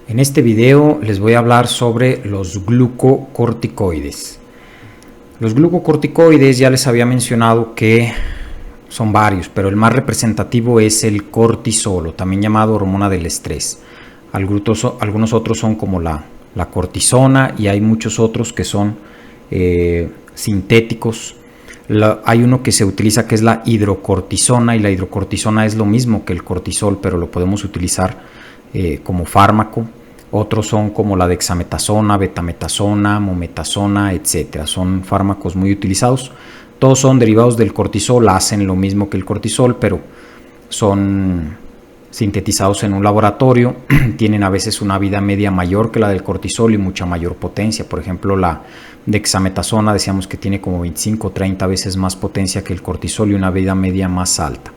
En este video les voy a hablar sobre los glucocorticoides. Los glucocorticoides ya les había mencionado que son varios, pero el más representativo es el cortisol, también llamado hormona del estrés. Algunos otros son como la cortisona y hay muchos otros que son sintéticos. Hay uno que se utiliza que es la hidrocortisona, y la hidrocortisona es lo mismo que el cortisol, pero lo podemos utilizar como fármaco. Otros son como la dexametasona, betametasona, mometasona, etcétera. Son fármacos muy utilizados. Todos son derivados del cortisol, hacen lo mismo que el cortisol, pero son sintetizados en un laboratorio. Tienen a veces una vida media mayor que la del cortisol y mucha mayor potencia. Por ejemplo, la dexametasona decíamos que tiene como 25 o 30 veces más potencia que el cortisol y una vida media más alta.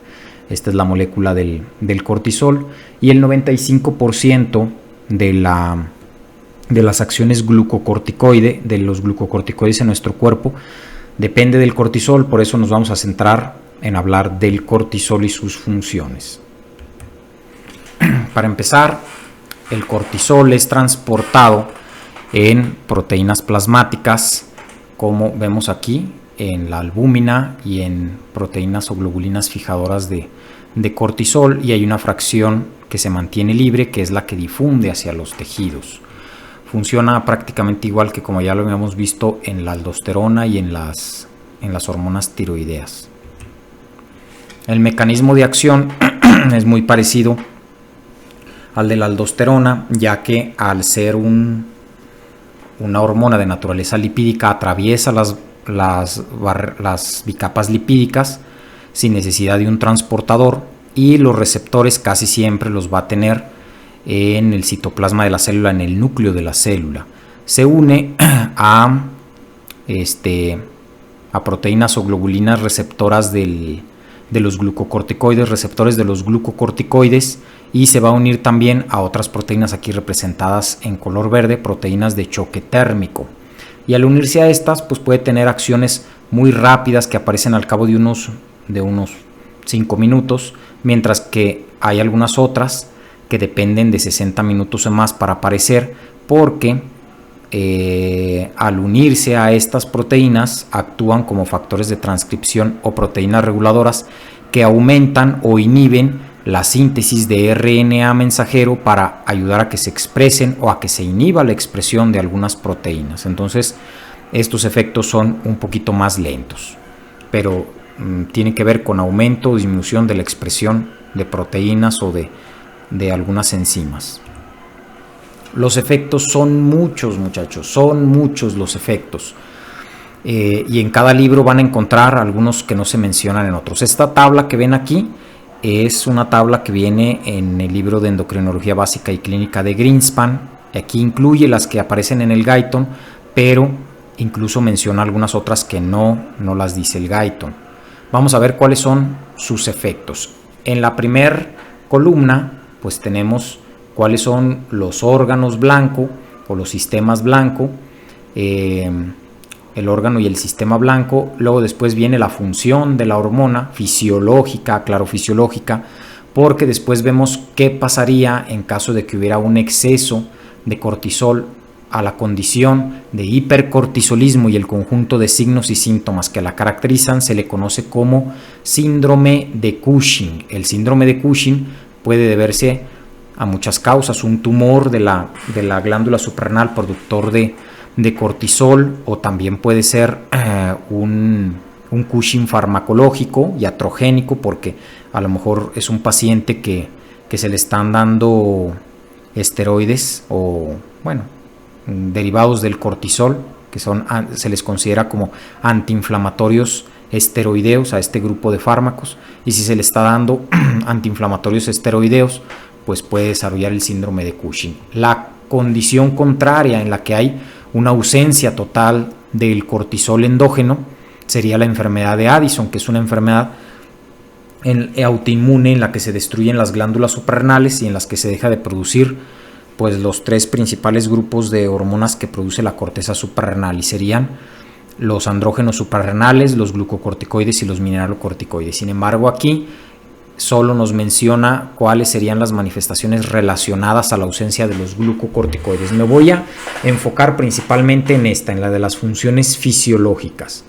Esta es la molécula del cortisol, y el 95% de las acciones glucocorticoide, de los glucocorticoides en nuestro cuerpo, depende del cortisol. Por eso nos vamos a centrar en hablar del cortisol y sus funciones. Para empezar, el cortisol es transportado en proteínas plasmáticas, como vemos aquí, en la albúmina y en proteínas o globulinas fijadoras de cortisol, y hay una fracción que se mantiene libre, que es la que difunde hacia los tejidos. Funciona prácticamente igual que como ya lo habíamos visto en la aldosterona y en las hormonas tiroideas. El mecanismo de acción es muy parecido al de la aldosterona, ya que al ser una hormona de naturaleza lipídica atraviesa las bicapas lipídicas sin necesidad de un transportador, y los receptores casi siempre los va a tener en el citoplasma de la célula, en el núcleo de la célula. Se une a proteínas o globulinas receptoras de los glucocorticoides, receptores de los glucocorticoides, y se va a unir también a otras proteínas aquí representadas en color verde, proteínas de choque térmico. Y al unirse a estas, pues puede tener acciones muy rápidas que aparecen al cabo de unos 5 minutos, mientras que hay algunas otras que dependen de 60 minutos o más para aparecer, porque al unirse a estas proteínas actúan como factores de transcripción o proteínas reguladoras que aumentan o inhiben la síntesis de RNA mensajero para ayudar a que se expresen o a que se inhiba la expresión de algunas proteínas. Entonces, estos efectos son un poquito más lentos, pero tiene que ver con aumento o disminución de la expresión de proteínas o de algunas enzimas. Los efectos son muchos, muchachos, son muchos los efectos. Y en cada libro van a encontrar algunos que no se mencionan en otros. Esta tabla que ven aquí es una tabla que viene en el libro de Endocrinología Básica y Clínica de Greenspan. Aquí incluye las que aparecen en el Guyton, pero incluso menciona algunas otras que no las dice el Guyton. Vamos a ver cuáles son sus efectos. En la primera columna, pues tenemos cuáles son los órganos blanco o los sistemas blanco, el órgano y el sistema blanco. Luego después viene la función de la hormona fisiológica, claro, fisiológica, porque después vemos qué pasaría en caso de que hubiera un exceso de cortisol. A la condición de hipercortisolismo y el conjunto de signos y síntomas que la caracterizan se le conoce como síndrome de Cushing. El síndrome de Cushing puede deberse a muchas causas: un tumor de la glándula suprarrenal productor de cortisol, o también puede ser un Cushing farmacológico y iatrogénico, porque a lo mejor es un paciente que se le están dando esteroides o derivados del cortisol, que se les considera como antiinflamatorios esteroideos a este grupo de fármacos, y si se le está dando antiinflamatorios esteroideos, pues puede desarrollar el síndrome de Cushing. La condición contraria, en la que hay una ausencia total del cortisol endógeno, sería la enfermedad de Addison, que es una enfermedad autoinmune en la que se destruyen las glándulas suprarrenales y en las que se deja de producir pues los 3 principales grupos de hormonas que produce la corteza suprarrenal, y serían los andrógenos suprarrenales, los glucocorticoides y los mineralocorticoides. Sin embargo, aquí solo nos menciona cuáles serían las manifestaciones relacionadas a la ausencia de los glucocorticoides. Me voy a enfocar principalmente en esta, en la de las funciones fisiológicas.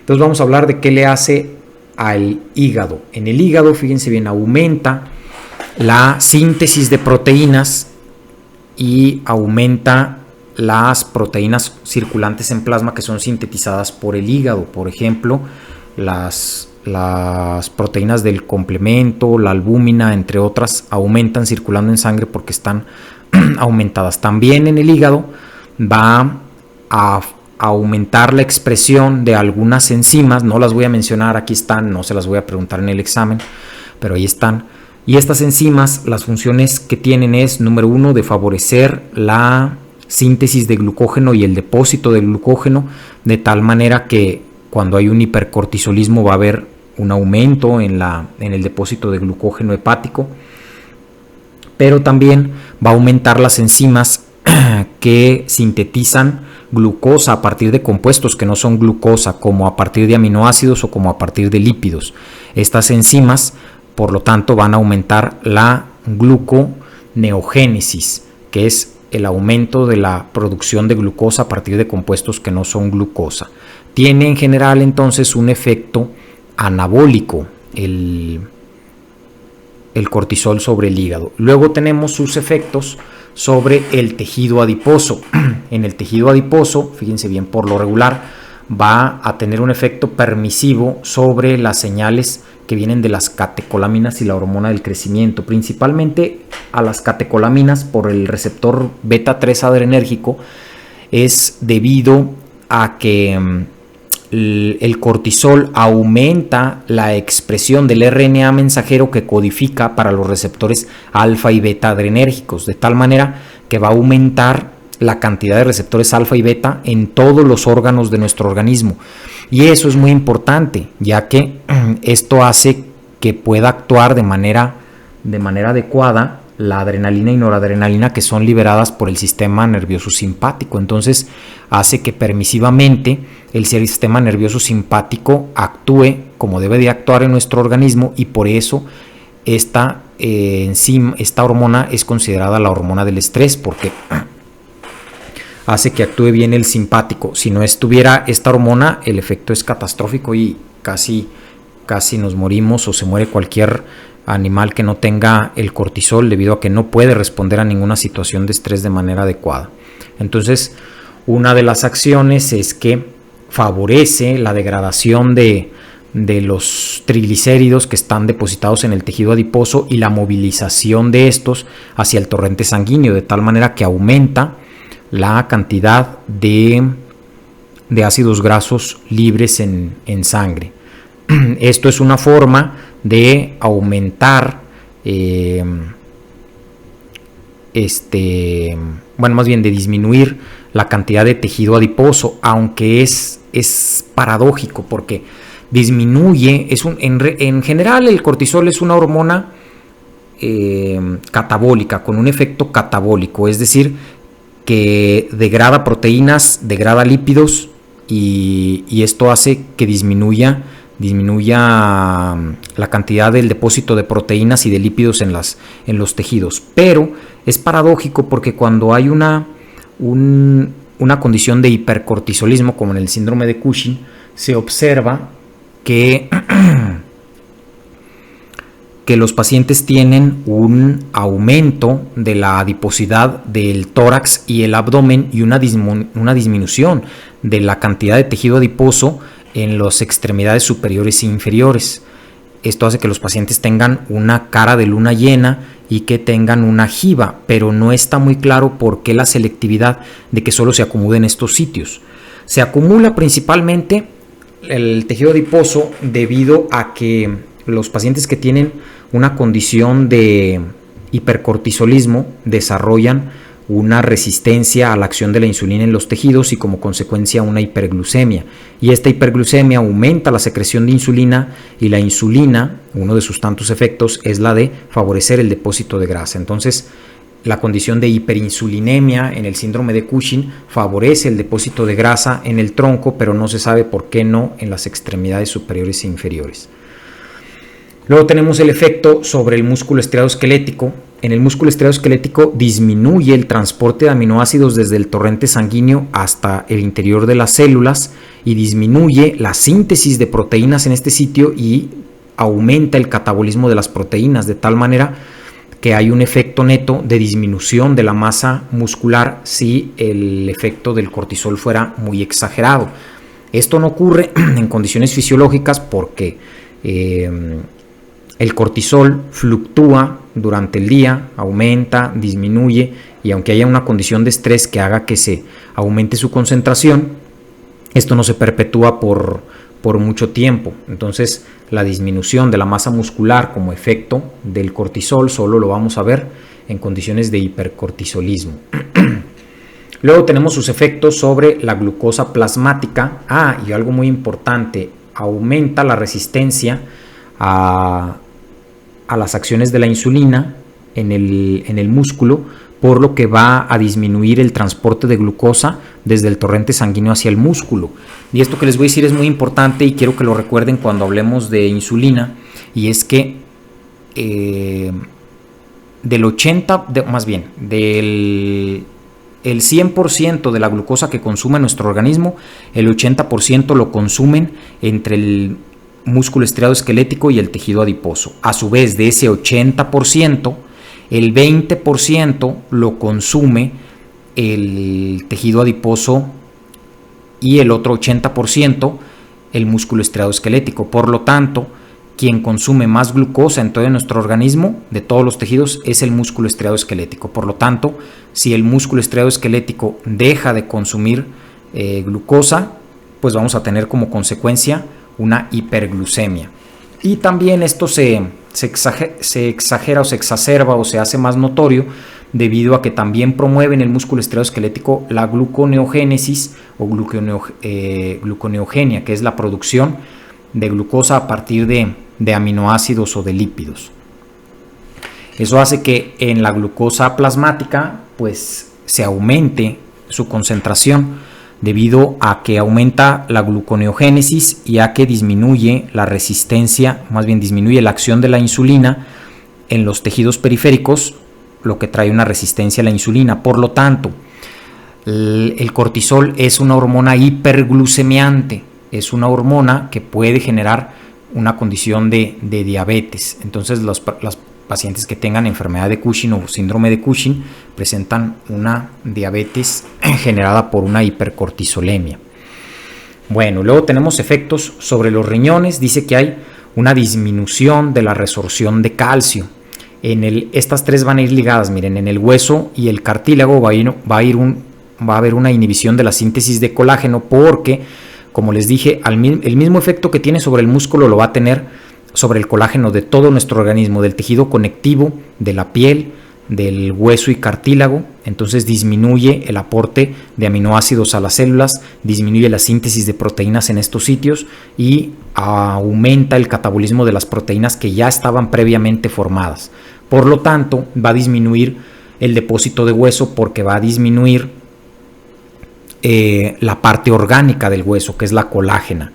Entonces vamos a hablar de qué le hace al hígado. En el hígado, fíjense bien, aumenta la síntesis de proteínas y aumenta las proteínas circulantes en plasma que son sintetizadas por el hígado. Por ejemplo, las proteínas del complemento, la albúmina, entre otras, aumentan circulando en sangre porque están aumentadas. También en el hígado va a aumentar la expresión de algunas enzimas, no las voy a mencionar, aquí están, no se las voy a preguntar en el examen, pero ahí están. Y estas enzimas, las funciones que tienen es, número 1, de favorecer la síntesis de glucógeno y el depósito de glucógeno, de tal manera que cuando hay un hipercortisolismo va a haber un aumento en el depósito de glucógeno hepático, pero también va a aumentar las enzimas que sintetizan glucosa a partir de compuestos que no son glucosa, como a partir de aminoácidos o como a partir de lípidos. Estas enzimas, por lo tanto, van a aumentar la gluconeogénesis, que es el aumento de la producción de glucosa a partir de compuestos que no son glucosa. Tiene en general entonces un efecto anabólico el cortisol sobre el hígado. Luego tenemos sus efectos sobre el tejido adiposo. En el tejido adiposo, fíjense bien, por lo regular va a tener un efecto permisivo sobre las señales que vienen de las catecolaminas y la hormona del crecimiento, principalmente a las catecolaminas por el receptor beta 3 adrenérgico. Es debido a que el cortisol aumenta la expresión del RNA mensajero que codifica para los receptores alfa y beta adrenérgicos, de tal manera que va a aumentar la cantidad de receptores alfa y beta en todos los órganos de nuestro organismo. Y eso es muy importante, ya que esto hace que pueda actuar de manera adecuada la adrenalina y noradrenalina que son liberadas por el sistema nervioso simpático. Entonces hace que permisivamente el sistema nervioso simpático actúe como debe de actuar en nuestro organismo, y por eso esta hormona es considerada la hormona del estrés, porque hace que actúe bien el simpático. Si no estuviera esta hormona, el efecto es catastrófico y casi nos morimos, o se muere cualquier animal que no tenga el cortisol, debido a que no puede responder a ninguna situación de estrés de manera adecuada. Entonces, una de las acciones es que favorece la degradación de los triglicéridos que están depositados en el tejido adiposo y la movilización de estos hacia el torrente sanguíneo, de tal manera que aumenta la cantidad de ácidos grasos libres en sangre. Esto es una forma de aumentar, más bien de disminuir la cantidad de tejido adiposo, aunque es paradójico, porque disminuye, en general el cortisol es una hormona catabólica, con un efecto catabólico, es decir, que degrada proteínas, degrada lípidos, y esto hace que disminuya la cantidad del depósito de proteínas y de lípidos en los tejidos. Pero es paradójico, porque cuando hay una condición de hipercortisolismo, como en el síndrome de Cushing, se observa que los pacientes tienen un aumento de la adiposidad del tórax y el abdomen, y una disminución de la cantidad de tejido adiposo en las extremidades superiores e inferiores. Esto hace que los pacientes tengan una cara de luna llena y que tengan una jiba, pero no está muy claro por qué la selectividad de que solo se acumule en estos sitios. Se acumula principalmente el tejido adiposo debido a que los pacientes que tienen una condición de hipercortisolismo desarrollan una resistencia a la acción de la insulina en los tejidos, y como consecuencia una hiperglucemia, y esta hiperglucemia aumenta la secreción de insulina, y la insulina, uno de sus tantos efectos, es la de favorecer el depósito de grasa. Entonces, la condición de hiperinsulinemia en el síndrome de Cushing favorece el depósito de grasa en el tronco, pero no se sabe por qué no en las extremidades superiores e inferiores. Luego tenemos el efecto sobre el músculo estriado esquelético. En el músculo estriado esquelético disminuye el transporte de aminoácidos desde el torrente sanguíneo hasta el interior de las células y disminuye la síntesis de proteínas en este sitio y aumenta el catabolismo de las proteínas, de tal manera que hay un efecto neto de disminución de la masa muscular si el efecto del cortisol fuera muy exagerado. Esto no ocurre en condiciones fisiológicas porque el cortisol fluctúa durante el día, aumenta, disminuye, y aunque haya una condición de estrés que haga que se aumente su concentración, esto no se perpetúa por mucho tiempo. Entonces, la disminución de la masa muscular como efecto del cortisol solo lo vamos a ver en condiciones de hipercortisolismo. Luego tenemos sus efectos sobre la glucosa plasmática. Y algo muy importante, aumenta la resistencia a las acciones de la insulina en el músculo, por lo que va a disminuir el transporte de glucosa desde el torrente sanguíneo hacia el músculo. Y esto que les voy a decir es muy importante y quiero que lo recuerden cuando hablemos de insulina, y es que del 100% de la glucosa que consume nuestro organismo, el 80% lo consumen entre el músculo estriado esquelético y el tejido adiposo. A su vez, de ese 80%, el 20% lo consume el tejido adiposo y el otro 80% el músculo estriado esquelético. Por lo tanto, quien consume más glucosa en todo nuestro organismo, de todos los tejidos, es el músculo estriado esquelético. Por lo tanto, si el músculo estriado esquelético deja de consumir glucosa, pues vamos a tener como consecuencia una hiperglucemia. Y también esto se exagera o se exacerba o se hace más notorio debido a que también promueve en el músculo estriado esquelético la gluconeogénesis o gluconeogenia, que es la producción de glucosa a partir de aminoácidos o de lípidos. Eso hace que en la glucosa plasmática pues se aumente su concentración debido a que aumenta la gluconeogénesis y a que disminuye la resistencia, más bien disminuye la acción de la insulina en los tejidos periféricos, lo que trae una resistencia a la insulina. Por lo tanto, el cortisol es una hormona hiperglucemiante, es una hormona que puede generar una condición de diabetes. Entonces, las pacientes que tengan enfermedad de Cushing o síndrome de Cushing presentan una diabetes generada por una hipercortisolemia. Bueno, luego tenemos efectos sobre los riñones. Dice que hay una disminución de la resorción de calcio. Estas tres van a ir ligadas. Miren, en el hueso y el cartílago va a haber una inhibición de la síntesis de colágeno porque, como les dije, el mismo efecto que tiene sobre el músculo lo va a tener sobre el colágeno de todo nuestro organismo, del tejido conectivo, de la piel, del hueso y cartílago. Entonces disminuye el aporte de aminoácidos a las células, disminuye la síntesis de proteínas en estos sitios y aumenta el catabolismo de las proteínas que ya estaban previamente formadas. Por lo tanto, va a disminuir el depósito de hueso porque va a disminuir la parte orgánica del hueso, que es la colágena.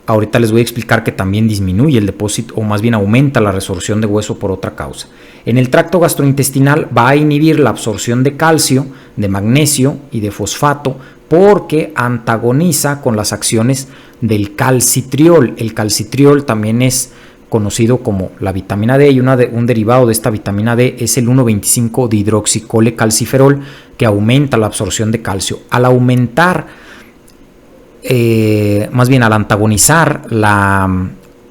Ahorita les voy a explicar que también disminuye el depósito, o más bien aumenta la resorción de hueso por otra causa. En el tracto gastrointestinal va a inhibir la absorción de calcio, de magnesio y de fosfato porque antagoniza con las acciones del calcitriol. El calcitriol también es conocido como la vitamina D y un derivado de esta vitamina D es el 1,25 dihidroxicolecalciferol, que aumenta la absorción de calcio. Al aumentar al antagonizar la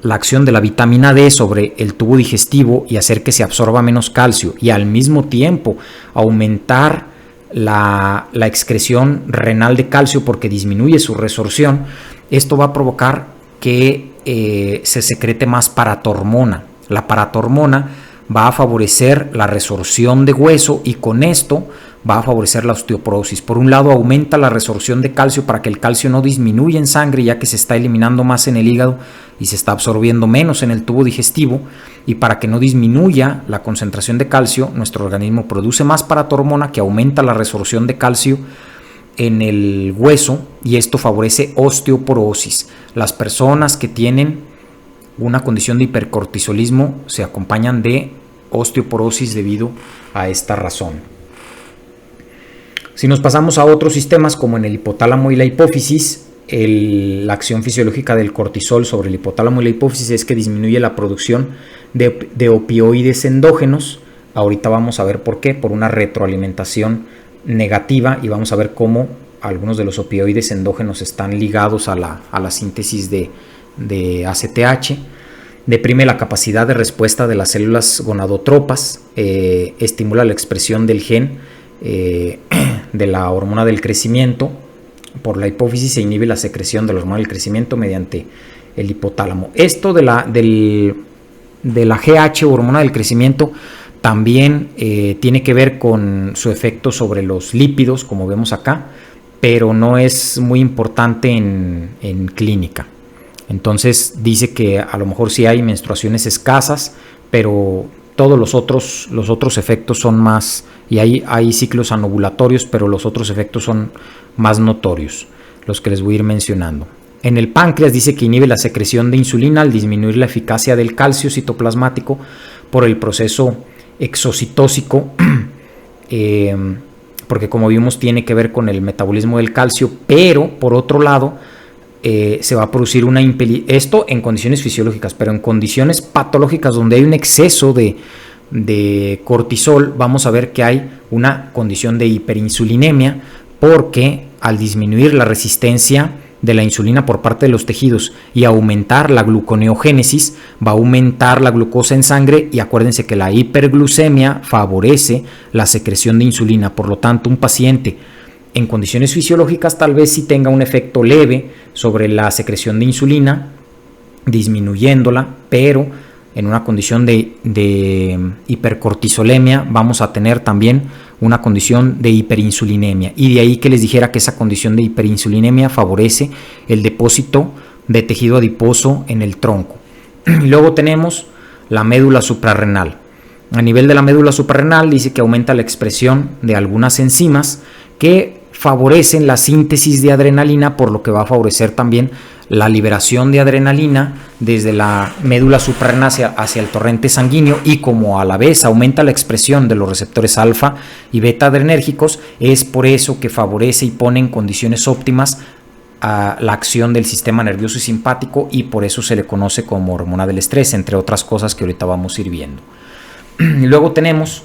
acción de la vitamina D sobre el tubo digestivo y hacer que se absorba menos calcio y al mismo tiempo aumentar la excreción renal de calcio porque disminuye su resorción, esto va a provocar que se secrete más paratormona. La paratormona va a favorecer la resorción de hueso y con esto va a favorecer la osteoporosis. Por un lado, aumenta la resorción de calcio para que el calcio no disminuya en sangre, ya que se está eliminando más en el hígado y se está absorbiendo menos en el tubo digestivo, y para que no disminuya la concentración de calcio, nuestro organismo produce más paratormona que aumenta la resorción de calcio en el hueso y esto favorece osteoporosis. Las personas que tienen una condición de hipercortisolismo se acompañan de osteoporosis debido a esta razón. Si nos pasamos a otros sistemas como en el hipotálamo y la hipófisis, la acción fisiológica del cortisol sobre el hipotálamo y la hipófisis es que disminuye la producción de opioides endógenos. Ahorita vamos a ver por qué, por una retroalimentación negativa, y vamos a ver cómo algunos de los opioides endógenos están ligados a la síntesis de ACTH. Deprime la capacidad de respuesta de las células gonadotropas, estimula la expresión del gen de la hormona del crecimiento por la hipófisis, e inhibe la secreción de la hormona del crecimiento mediante el hipotálamo. Esto de la GH, hormona del crecimiento, también tiene que ver con su efecto sobre los lípidos, como vemos acá, pero no es muy importante en clínica. Entonces dice que a lo mejor sí hay menstruaciones escasas, pero todos los otros efectos son más, y hay ciclos anovulatorios, pero los otros efectos son más notorios, los que les voy a ir mencionando. En el páncreas dice que inhibe la secreción de insulina al disminuir la eficacia del calcio citoplasmático por el proceso exocitósico, porque como vimos tiene que ver con el metabolismo del calcio, pero por otro lado se va a producir esto en condiciones fisiológicas, pero en condiciones patológicas donde hay un exceso de cortisol, vamos a ver que hay una condición de hiperinsulinemia, porque al disminuir la resistencia de la insulina por parte de los tejidos y aumentar la gluconeogénesis, va a aumentar la glucosa en sangre, y acuérdense que la hiperglucemia favorece la secreción de insulina. Por lo tanto, un paciente en condiciones fisiológicas tal vez sí tenga un efecto leve sobre la secreción de insulina, disminuyéndola, pero en una condición de hipercortisolemia vamos a tener también una condición de hiperinsulinemia, y de ahí que les dijera que esa condición de hiperinsulinemia favorece el depósito de tejido adiposo en el tronco. Y luego tenemos la médula suprarrenal. A nivel de la médula suprarrenal dice que aumenta la expresión de algunas enzimas que favorecen la síntesis de adrenalina, por lo que va a favorecer también la liberación de adrenalina desde la médula suprarrenal hacia el torrente sanguíneo, y como a la vez aumenta la expresión de los receptores alfa y beta adrenérgicos, es por eso que favorece y pone en condiciones óptimas a la acción del sistema nervioso y simpático, y por eso se le conoce como hormona del estrés, entre otras cosas que ahorita vamos a ir viendo. Y luego tenemos,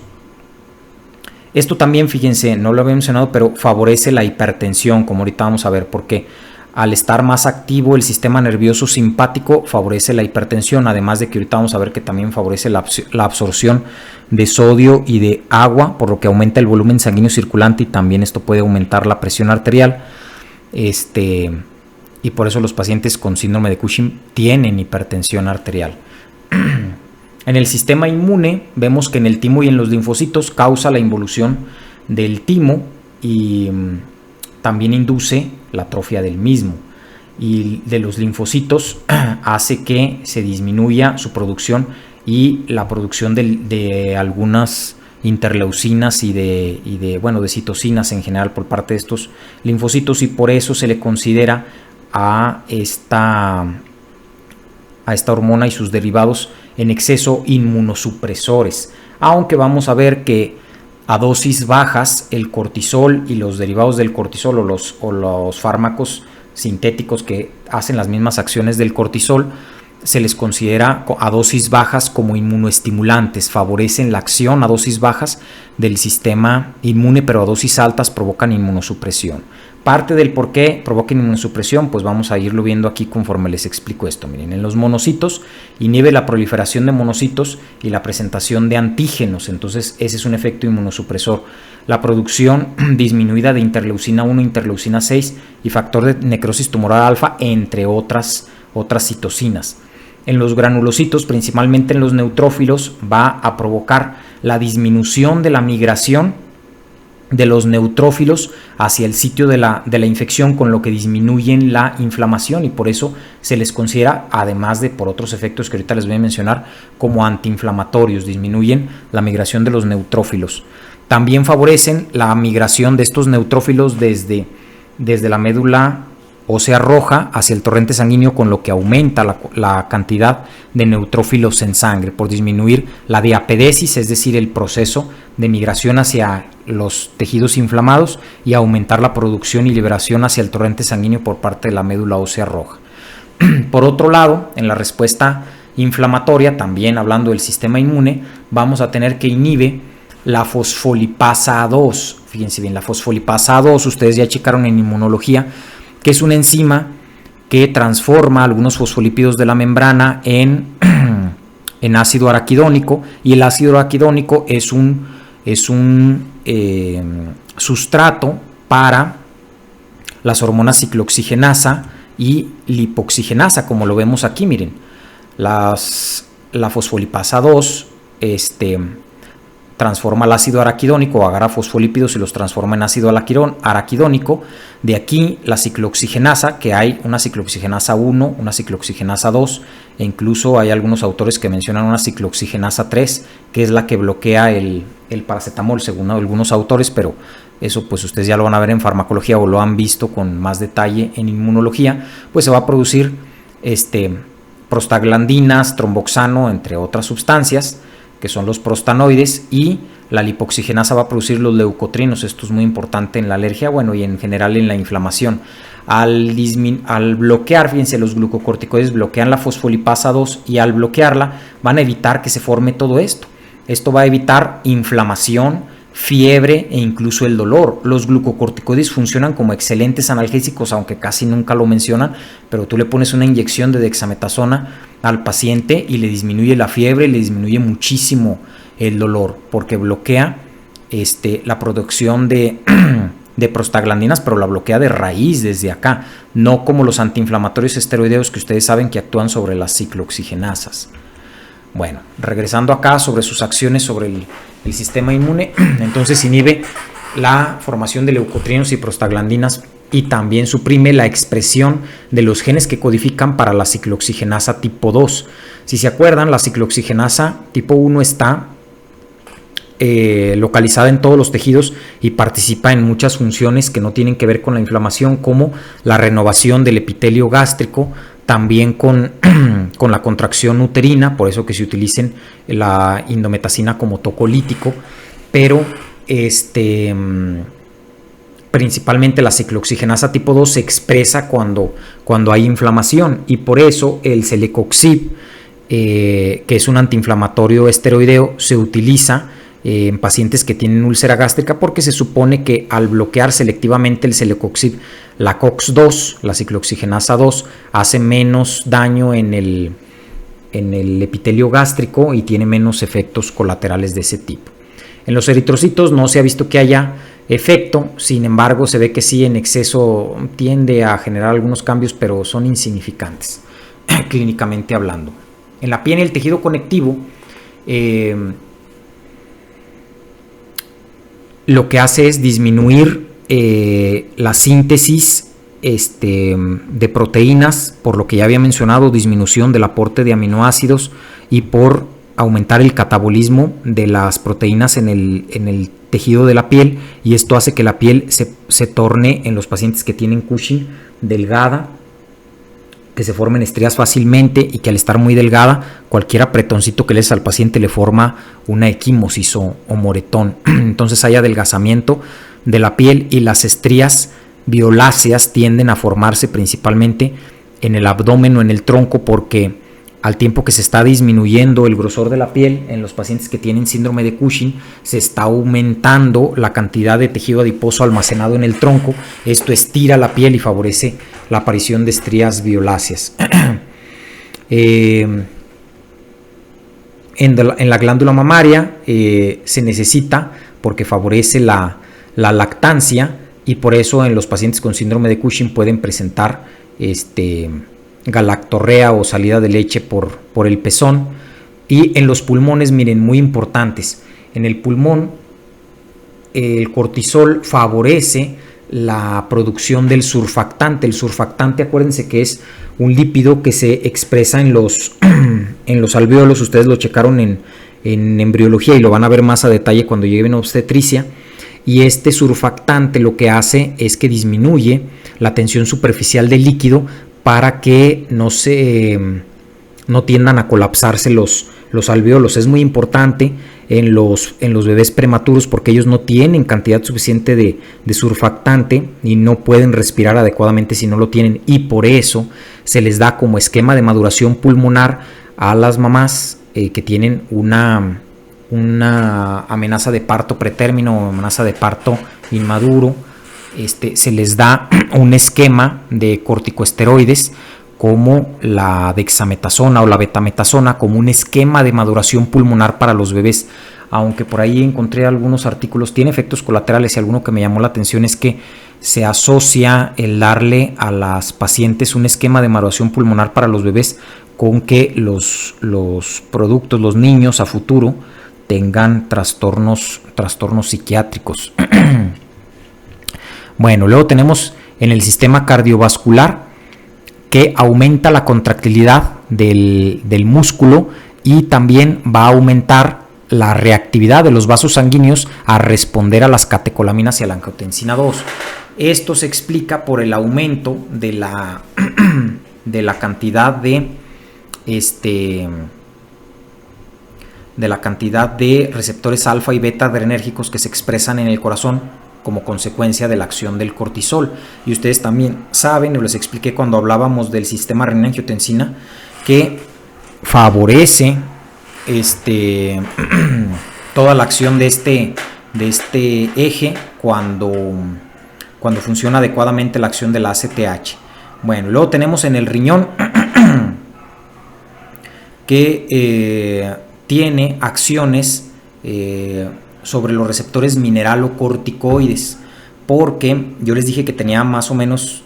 esto también, fíjense, no lo había mencionado, pero favorece la hipertensión, como ahorita vamos a ver por qué. Al estar más activo el sistema nervioso simpático, favorece la hipertensión, además de que ahorita vamos a ver que también favorece la absorción de sodio y de agua, por lo que aumenta el volumen sanguíneo circulante, y también esto puede aumentar la presión arterial. Y por eso los pacientes con síndrome de Cushing tienen hipertensión arterial. En el sistema inmune vemos que en el timo y en los linfocitos causa la involución del timo, y también induce la atrofia del mismo, y de los linfocitos hace que se disminuya su producción y la producción de algunas interleucinas y de citocinas en general por parte de estos linfocitos, y por eso se le considera a esta hormona y sus derivados en exceso inmunosupresores, aunque vamos a ver que a dosis bajas el cortisol y los derivados del cortisol o los fármacos sintéticos que hacen las mismas acciones del cortisol se les considera a dosis bajas como inmunoestimulantes, favorecen la acción a dosis bajas del sistema inmune, pero a dosis altas provocan inmunosupresión. Parte del por qué provocan inmunosupresión, pues vamos a irlo viendo aquí conforme les explico esto. Miren, en los monocitos inhibe la proliferación de monocitos y la presentación de antígenos, entonces ese es un efecto inmunosupresor. La producción disminuida de interleucina 1, interleucina 6 y factor de necrosis tumoral alfa, entre otras citocinas. En los granulocitos, principalmente en los neutrófilos, va a provocar la disminución de la migración de los neutrófilos hacia el sitio de la infección, con lo que disminuyen la inflamación, y por eso se les considera, además de por otros efectos que ahorita les voy a mencionar, como antiinflamatorios, disminuyen la migración de los neutrófilos. También favorecen la migración de estos neutrófilos desde la médula ósea roja hacia el torrente sanguíneo, con lo que aumenta la cantidad de neutrófilos en sangre, por disminuir la diapedesis, es decir, el proceso de migración hacia los tejidos inflamados, y aumentar la producción y liberación hacia el torrente sanguíneo por parte de la médula ósea roja. Por otro lado, en la respuesta inflamatoria, también hablando del sistema inmune, vamos a tener que inhibe la fosfolipasa 2. Fíjense bien, la fosfolipasa 2, ustedes ya checaron en inmunología, que es una enzima que transforma algunos fosfolípidos de la membrana en ácido araquidónico, y el ácido araquidónico es un sustrato para las hormonas ciclooxigenasa y lipoxigenasa, como lo vemos aquí. Miren, la fosfolipasa 2 transforma el ácido araquidónico, agarra fosfolípidos y los transforma en ácido araquidónico. De aquí la ciclooxigenasa, que hay una ciclooxigenasa 1, una ciclooxigenasa 2, e incluso hay algunos autores que mencionan una ciclooxigenasa 3, que es la que bloquea el paracetamol, según algunos autores, pero eso pues ustedes ya lo van a ver en farmacología o lo han visto con más detalle en inmunología. Pues se va a producir prostaglandinas, tromboxano, entre otras sustancias, que son los prostanoides, y la lipoxigenasa va a producir los leucotrinos. Esto es muy importante en la alergia, bueno, y en general en la inflamación. Al bloquear, fíjense, los glucocorticoides bloquean la fosfolipasa 2, y al bloquearla van a evitar que se forme todo esto. Esto va a evitar inflamación, fiebre e incluso el dolor. Los glucocorticoides funcionan como excelentes analgésicos, aunque casi nunca lo mencionan, pero tú le pones una inyección de dexametasona al paciente y le disminuye la fiebre, le disminuye muchísimo el dolor, porque bloquea la producción de prostaglandinas, pero la bloquea de raíz desde acá, no como los antiinflamatorios esteroideos, que ustedes saben que actúan sobre las ciclooxigenasas. Bueno, regresando acá sobre sus acciones sobre el sistema inmune, entonces inhibe la formación de leucotrienos y prostaglandinas, y también suprime la expresión de los genes que codifican para la ciclooxigenasa tipo 2. Si se acuerdan, la ciclooxigenasa tipo 1 está localizada en todos los tejidos y participa en muchas funciones que no tienen que ver con la inflamación, como la renovación del epitelio gástrico, también con la contracción uterina, por eso que se utilicen la indometacina como tocolítico, pero principalmente la ciclooxigenasa tipo 2 se expresa cuando hay inflamación, y por eso el celecoxib, que es un antiinflamatorio esteroideo, se utiliza en pacientes que tienen úlcera gástrica, porque se supone que al bloquear selectivamente el celecoxib, la COX-2, la ciclooxigenasa 2, hace menos daño en el epitelio gástrico y tiene menos efectos colaterales de ese tipo. En los eritrocitos no se ha visto que haya efecto, sin embargo se ve que sí, en exceso tiende a generar algunos cambios, pero son insignificantes clínicamente hablando. En la piel y el tejido conectivo, lo que hace es disminuir la síntesis de proteínas, por lo que ya había mencionado, disminución del aporte de aminoácidos, y por aumentar el catabolismo de las proteínas en el tejido de la piel, y esto hace que la piel se torne, en los pacientes que tienen Cushing, delgada, que se formen estrías fácilmente, y que al estar muy delgada, cualquier apretoncito que le des al paciente le forma una equimosis o moretón. Entonces hay adelgazamiento de la piel, y las estrías violáceas tienden a formarse principalmente en el abdomen o en el tronco, porque al tiempo que se está disminuyendo el grosor de la piel en los pacientes que tienen síndrome de Cushing, se está aumentando la cantidad de tejido adiposo almacenado en el tronco. Esto estira la piel y favorece la aparición de estrías violáceas. En la glándula mamaria se necesita, porque favorece la lactancia, y por eso en los pacientes con síndrome de Cushing pueden presentar galactorrea o salida de leche por el pezón. Y en los pulmones, miren, muy importantes, en el pulmón el cortisol favorece la producción del surfactante. El surfactante, acuérdense que es un lípido que se expresa en los alvéolos. Ustedes lo checaron en embriología y lo van a ver más a detalle cuando lleguen a obstetricia. y este surfactante lo que hace es que disminuye la tensión superficial del líquido para que no tiendan a colapsarse los alvéolos. Es muy importante en los bebés prematuros porque ellos no tienen cantidad suficiente de surfactante y no pueden respirar adecuadamente si no lo tienen, y por eso se les da como esquema de maduración pulmonar a las mamás que tienen una amenaza de parto pretérmino o amenaza de parto inmaduro. Se les da un esquema de corticosteroides como la dexametasona o la betametasona, como un esquema de maduración pulmonar para los bebés. Aunque por ahí encontré algunos artículos, tiene efectos colaterales, y alguno que me llamó la atención es que se asocia el darle a las pacientes un esquema de maduración pulmonar para los bebés con que los niños a futuro tengan trastornos psiquiátricos. Bueno, luego tenemos en el sistema cardiovascular, que aumenta la contractilidad del músculo y también va a aumentar la reactividad de los vasos sanguíneos a responder a las catecolaminas y a la angiotensina 2. Esto se explica por el aumento de la cantidad de receptores alfa y beta adrenérgicos que se expresan en el corazón como consecuencia de la acción del cortisol. Y ustedes también saben, y les expliqué cuando hablábamos del sistema renina-angiotensina, que favorece toda la acción de este eje cuando funciona adecuadamente la acción de la ACTH. Bueno, luego tenemos en el riñón que tiene acciones sobre los receptores mineralocorticoides, porque yo les dije que tenía más o menos,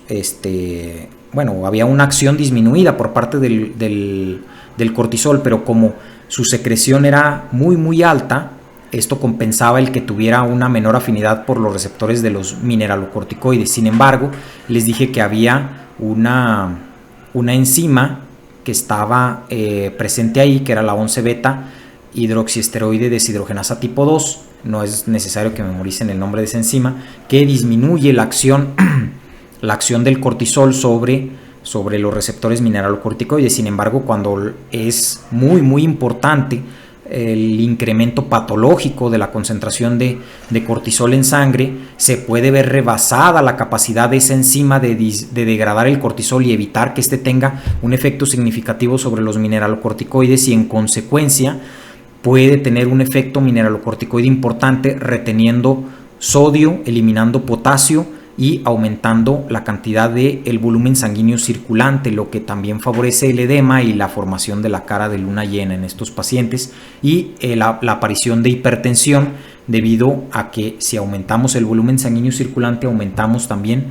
había una acción disminuida por parte del cortisol, pero como su secreción era muy muy alta, esto compensaba el que tuviera una menor afinidad por los receptores de los mineralocorticoides. Sin embargo, les dije que había una enzima que estaba presente ahí, que era la 11-beta hidroxiesteroide deshidrogenasa tipo 2, no es necesario que memoricen el nombre de esa enzima, que disminuye la acción del cortisol sobre los receptores mineralocorticoides. Sin embargo, cuando es muy muy importante el incremento patológico de la concentración de cortisol en sangre, se puede ver rebasada la capacidad de esa enzima de degradar el cortisol y evitar que éste tenga un efecto significativo sobre los mineralocorticoides, y en consecuencia puede tener un efecto mineralocorticoide importante, reteniendo sodio, eliminando potasio y aumentando la cantidad del volumen sanguíneo circulante, lo que también favorece el edema y la formación de la cara de luna llena en estos pacientes, y la aparición de hipertensión, debido a que si aumentamos el volumen sanguíneo circulante aumentamos también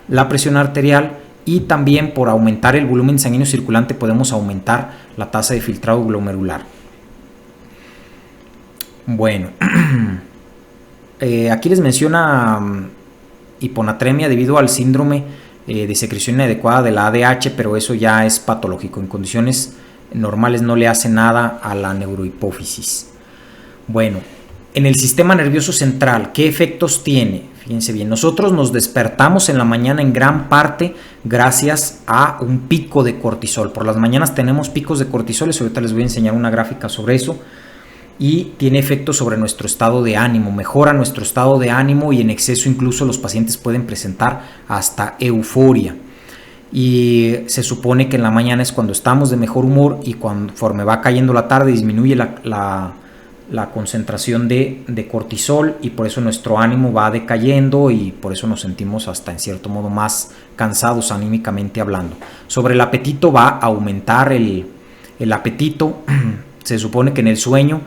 la presión arterial, y también por aumentar el volumen sanguíneo circulante podemos aumentar la tasa de filtrado glomerular. Bueno, aquí les menciona hiponatremia debido al síndrome de secreción inadecuada de la ADH, pero eso ya es patológico. En condiciones normales no le hace nada a la neurohipófisis. Bueno, en el sistema nervioso central, ¿qué efectos tiene? Fíjense bien, nosotros nos despertamos en la mañana en gran parte gracias a un pico de cortisol. Por las mañanas tenemos picos de cortisol, y ahorita les voy a enseñar una gráfica sobre eso. Y tiene efecto sobre nuestro estado de ánimo, mejora nuestro estado de ánimo, y en exceso incluso los pacientes pueden presentar hasta euforia. Y se supone que en la mañana es cuando estamos de mejor humor, y conforme va cayendo la tarde disminuye la concentración de cortisol, y por eso nuestro ánimo va decayendo, y por eso nos sentimos hasta en cierto modo más cansados anímicamente hablando. Sobre el apetito, va a aumentar el apetito. Se supone que en el sueño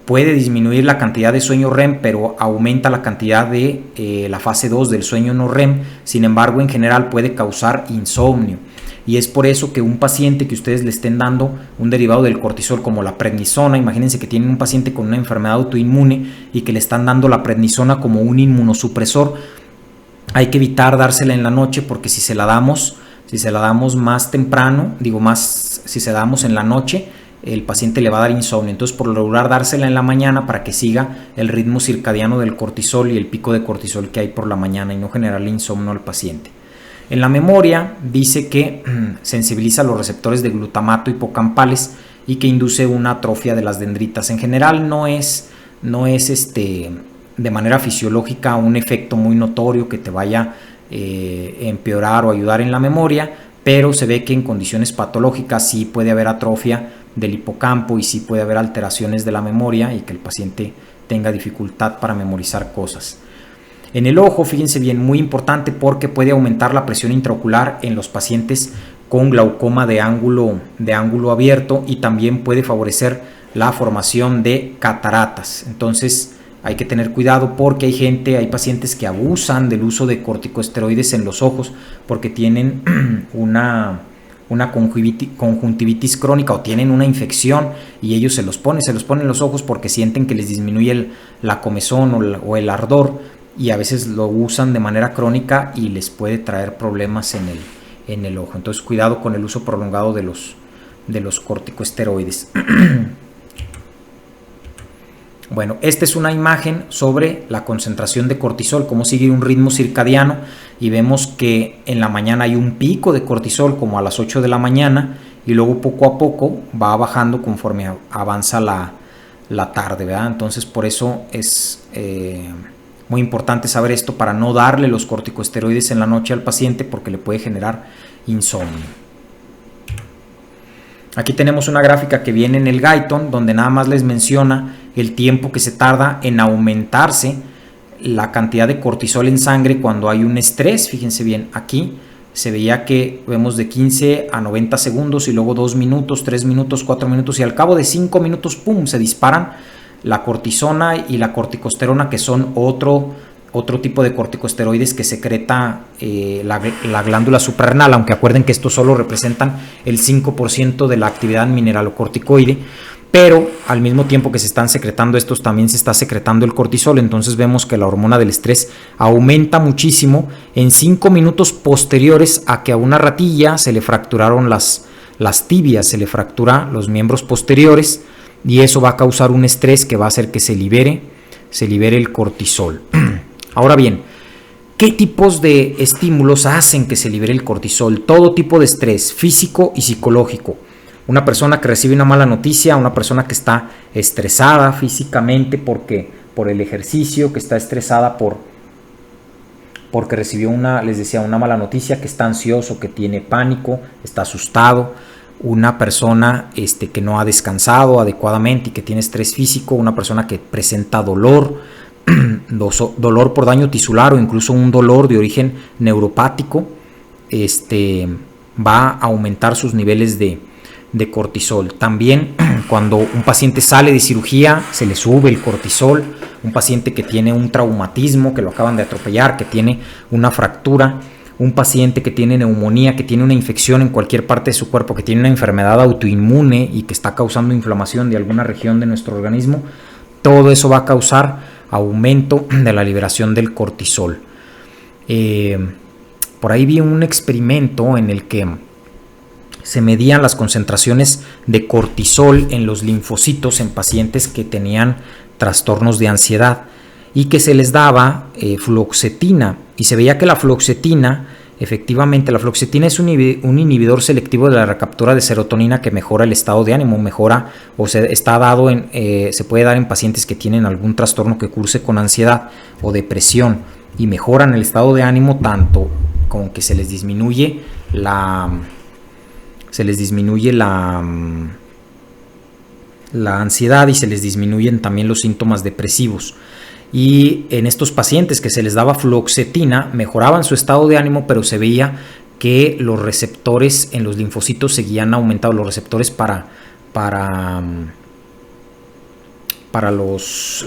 puede disminuir la cantidad de sueño REM, pero aumenta la cantidad de la fase 2 del sueño no REM. Sin embargo, en general puede causar insomnio, y es por eso que un paciente que ustedes le estén dando un derivado del cortisol como la prednisona, imagínense que tienen un paciente con una enfermedad autoinmune y que le están dando la prednisona como un inmunosupresor, hay que evitar dársela en la noche, porque si se la damos más temprano, si se la damos en la noche, el paciente le va a dar insomnio. Entonces, por lo regular, dársela en la mañana para que siga el ritmo circadiano del cortisol y el pico de cortisol que hay por la mañana y no generarle insomnio al paciente. En la memoria dice que sensibiliza los receptores de glutamato hipocampales y que induce una atrofia de las dendritas. En general no es de manera fisiológica un efecto muy notorio que te vaya a empeorar o ayudar en la memoria, pero se ve que en condiciones patológicas sí puede haber atrofia del hipocampo y sí puede haber alteraciones de la memoria y que el paciente tenga dificultad para memorizar cosas. En el ojo, fíjense bien, muy importante porque puede aumentar la presión intraocular en los pacientes con glaucoma de ángulo abierto y también puede favorecer la formación de cataratas. Entonces hay que tener cuidado porque hay pacientes que abusan del uso de corticosteroides en los ojos porque tienen una conjuntivitis crónica o tienen una infección y ellos se los ponen en los ojos porque sienten que les disminuye la comezón o el ardor, y a veces lo usan de manera crónica y les puede traer problemas en el ojo. Entonces cuidado con el uso prolongado de los corticosteroides. Bueno, esta es una imagen sobre la concentración de cortisol, cómo sigue un ritmo circadiano, y vemos que en la mañana hay un pico de cortisol como a las 8 de la mañana y luego poco a poco va bajando conforme avanza la tarde, ¿verdad? Entonces por eso es muy importante saber esto para no darle los corticosteroides en la noche al paciente porque le puede generar insomnio. Aquí tenemos una gráfica que viene en el Guyton donde nada más les menciona el tiempo que se tarda en aumentarse la cantidad de cortisol en sangre cuando hay un estrés. Fíjense bien, aquí se veía que vemos de 15 a 90 segundos y luego 2 minutos, 3 minutos, 4 minutos y al cabo de 5 minutos, ¡pum!, se disparan la cortisona y la corticosterona, que son otro tipo de corticosteroides que secreta la glándula suprarrenal, aunque acuerden que estos solo representan el 5% de la actividad mineralocorticoide, pero al mismo tiempo que se están secretando estos, también se está secretando el cortisol. Entonces vemos que la hormona del estrés aumenta muchísimo en 5 minutos posteriores a que a una ratilla se le fracturaron las tibias, se le fractura los miembros posteriores, y eso va a causar un estrés que va a hacer que se libere el cortisol. Ahora bien, ¿qué tipos de estímulos hacen que se libere el cortisol? Todo tipo de estrés, físico y psicológico. Una persona que recibe una mala noticia, una persona que está estresada físicamente por el ejercicio, que está estresada porque recibió una mala noticia, que está ansioso, que tiene pánico, está asustado. Una persona que no ha descansado adecuadamente y que tiene estrés físico, una persona que presenta dolor por daño tisular o incluso un dolor de origen neuropático, va a aumentar sus niveles de cortisol. También cuando un paciente sale de cirugía se le sube el cortisol. Un paciente que tiene un traumatismo, que lo acaban de atropellar, que tiene una fractura, un paciente que tiene neumonía, que tiene una infección en cualquier parte de su cuerpo, que tiene una enfermedad autoinmune y que está causando inflamación de alguna región de nuestro organismo, todo eso va a causar aumento de la liberación del cortisol. Por ahí vi un experimento en el que se medían las concentraciones de cortisol en los linfocitos en pacientes que tenían trastornos de ansiedad y que se les daba fluoxetina, y se veía que la fluoxetina es un inhibidor selectivo de la recaptura de serotonina que mejora el estado de ánimo, se puede dar en pacientes que tienen algún trastorno que curse con ansiedad o depresión, y mejoran el estado de ánimo tanto como que se les disminuye la ansiedad y se les disminuyen también los síntomas depresivos. Y en estos pacientes que se les daba fluoxetina mejoraban su estado de ánimo, pero se veía que los receptores en los linfocitos seguían aumentados, los receptores para la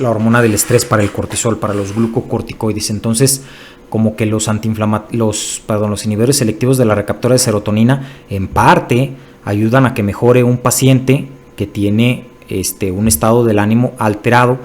hormona del estrés, para el cortisol, para los glucocorticoides. Entonces, como que los inhibidores selectivos de la recaptura de serotonina en parte ayudan a que mejore un paciente que tiene un estado del ánimo alterado,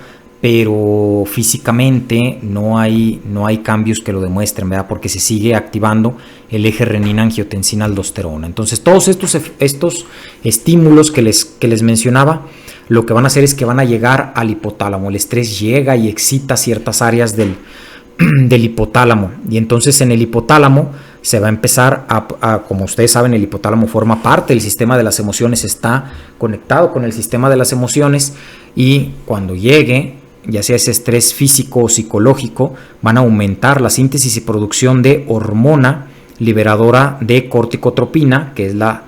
pero físicamente no hay cambios que lo demuestren, ¿verdad? Porque se sigue activando el eje renina-angiotensina-aldosterona. Entonces, todos estos estímulos que les mencionaba, lo que van a hacer es que van a llegar al hipotálamo. El estrés llega y excita ciertas áreas del hipotálamo, y entonces en el hipotálamo se va a empezar como ustedes saben, el hipotálamo forma parte del sistema de las emociones, está conectado con el sistema de las emociones, y cuando llegue, ya sea ese estrés físico o psicológico, van a aumentar la síntesis y producción de hormona liberadora de corticotropina, que es la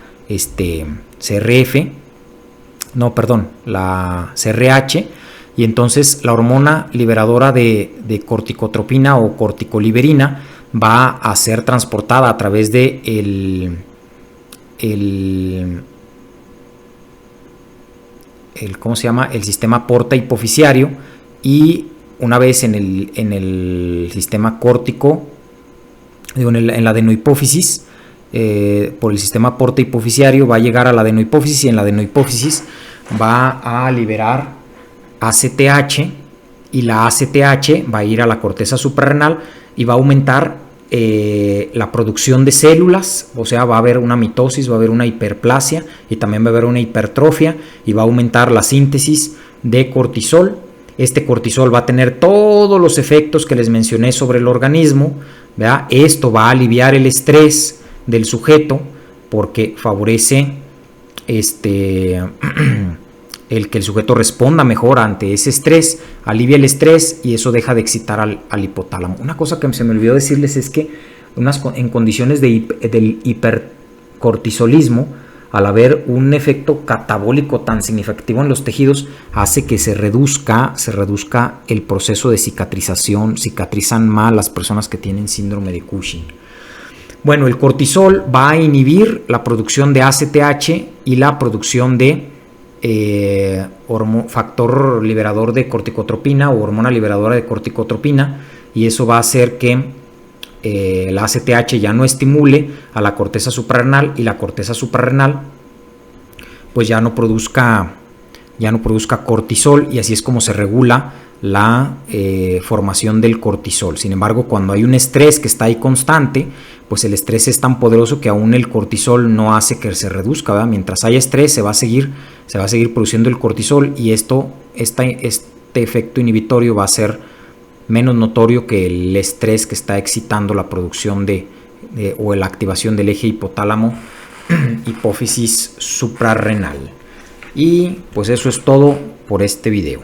la CRH, y entonces la hormona liberadora de corticotropina o corticoliberina va a ser transportada a través de el sistema porta hipoficiario, y una vez en el sistema córtico, en la adenohipófisis, por el sistema porta hipoficiario va a llegar a la adenohipófisis, y en la adenohipófisis va a liberar ACTH, y la ACTH va a ir a la corteza suprarrenal y va a aumentar la producción de células, o sea, va a haber una mitosis, va a haber una hiperplasia y también va a haber una hipertrofia, y va a aumentar la síntesis de cortisol. Este cortisol va a tener todos los efectos que les mencioné sobre el organismo, ¿verdad? Esto va a aliviar el estrés del sujeto porque favorece el que el sujeto responda mejor ante ese estrés, alivia el estrés, y eso deja de excitar al hipotálamo. Una cosa que se me olvidó decirles es que en condiciones del hipercortisolismo, al haber un efecto catabólico tan significativo en los tejidos, hace que se reduzca el proceso de cicatrización, cicatrizan mal las personas que tienen síndrome de Cushing. Bueno, el cortisol va a inhibir la producción de ACTH y la producción de factor liberador de corticotropina o hormona liberadora de corticotropina, y eso va a hacer que la ACTH ya no estimule a la corteza suprarrenal, y la corteza suprarrenal pues ya no produzca cortisol, y así es como se regula la formación del cortisol. Sin embargo, cuando hay un estrés que está ahí constante, pues el estrés es tan poderoso que aún el cortisol no hace que se reduzca, ¿verdad? Mientras haya estrés se va a seguir produciendo el cortisol, y este efecto inhibitorio va a ser menos notorio que el estrés que está excitando la producción o la activación del eje hipotálamo hipófisis suprarrenal. Y pues eso es todo por este video.